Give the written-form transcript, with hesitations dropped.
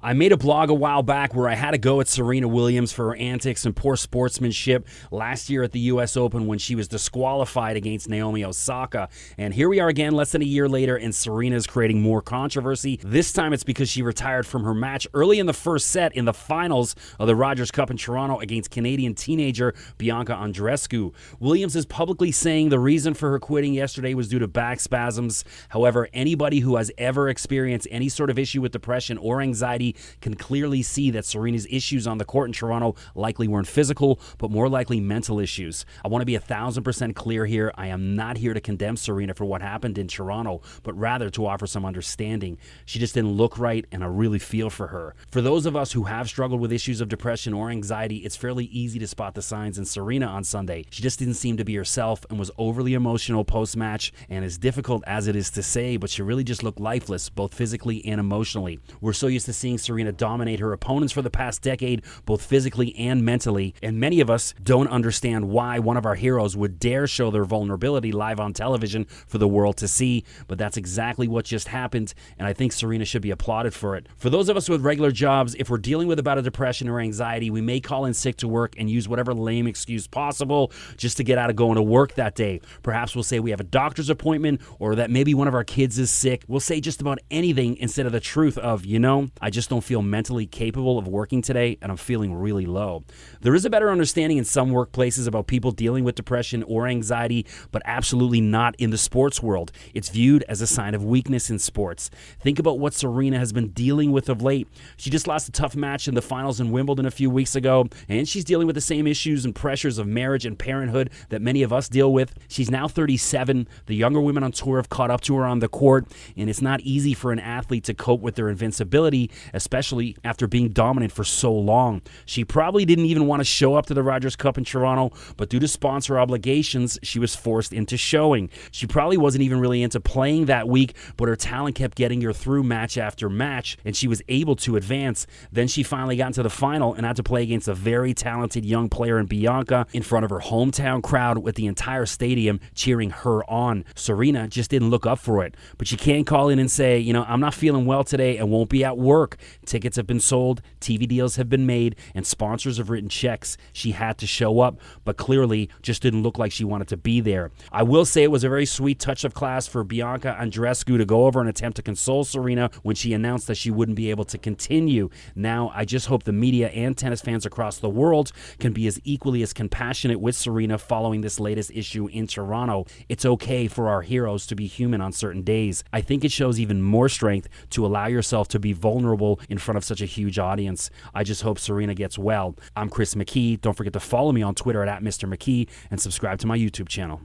I made a blog a while back where I had to go at Serena Williams for her antics and poor sportsmanship last year at the U.S. Open when she was disqualified against Naomi Osaka. And here we are again less than a year later, and Serena's creating more controversy. This time it's because she retired from her match early in the first set in the finals of the Rogers Cup in Toronto against Canadian teenager Bianca Andreescu. Williams is publicly saying the reason for her quitting yesterday was due to back spasms. However, anybody who has ever experienced any sort of issue with depression or anxiety can clearly see that Serena's issues on the court in Toronto likely weren't physical, but more likely mental issues. I want to be 1,000% clear here. I am not here to condemn Serena for what happened in Toronto, but rather to offer some understanding. She just didn't look right, and I really feel for her. For those of us who have struggled with issues of depression or anxiety, it's fairly easy to spot the signs in Serena on Sunday. She just didn't seem to be herself and was overly emotional post-match, and as difficult as it is to say, but she really just looked lifeless, both physically and emotionally. We're so used to seeing Serena dominate her opponents for the past decade, both physically and mentally, and many of us don't understand why one of our heroes would dare show their vulnerability live on television for the world to see, but that's exactly what just happened, and I think Serena should be applauded for it. For those of us with regular jobs, if we're dealing with a bout of depression or anxiety, we may call in sick to work and use whatever lame excuse possible just to get out of going to work that day. Perhaps we'll say we have a doctor's appointment, or that maybe one of our kids is sick. We'll say just about anything instead of the truth of, I just don't feel mentally capable of working today, and I'm feeling really low. There is a better understanding in some workplaces about people dealing with depression or anxiety, but absolutely not in the sports world. It's viewed as a sign of weakness in sports. Think about what Serena has been dealing with of late. She just lost a tough match in the finals in Wimbledon a few weeks ago, and she's dealing with the same issues and pressures of marriage and parenthood that many of us deal with. She's now 37. The younger women on tour have caught up to her on the court, and it's not easy for an athlete to cope with their invincibility, especially after being dominant for so long. She probably didn't even want to show up to the Rogers Cup in Toronto, but due to sponsor obligations, she was forced into showing. She probably wasn't even really into playing that week, but her talent kept getting her through match after match, and she was able to advance. Then she finally got into the final and had to play against a very talented young player in Bianca in front of her hometown crowd with the entire stadium cheering her on. Serena just didn't look up for it, but she can't call in and say, I'm not feeling well today and won't be at work. Tickets have been sold, TV deals have been made, and sponsors have written checks. She had to show up, but clearly just didn't look like she wanted to be there. I will say it was a very sweet touch of class for Bianca Andreescu to go over and attempt to console Serena when she announced that she wouldn't be able to continue. Now, I just hope the media and tennis fans across the world can be as equally as compassionate with Serena following this latest issue in Toronto. It's okay for our heroes to be human on certain days. I think it shows even more strength to allow yourself to be vulnerable in front of such a huge audience. I just hope Serena gets well. I'm Chris McKee. Don't forget to follow me on Twitter at Mr. McKee and subscribe to my YouTube channel.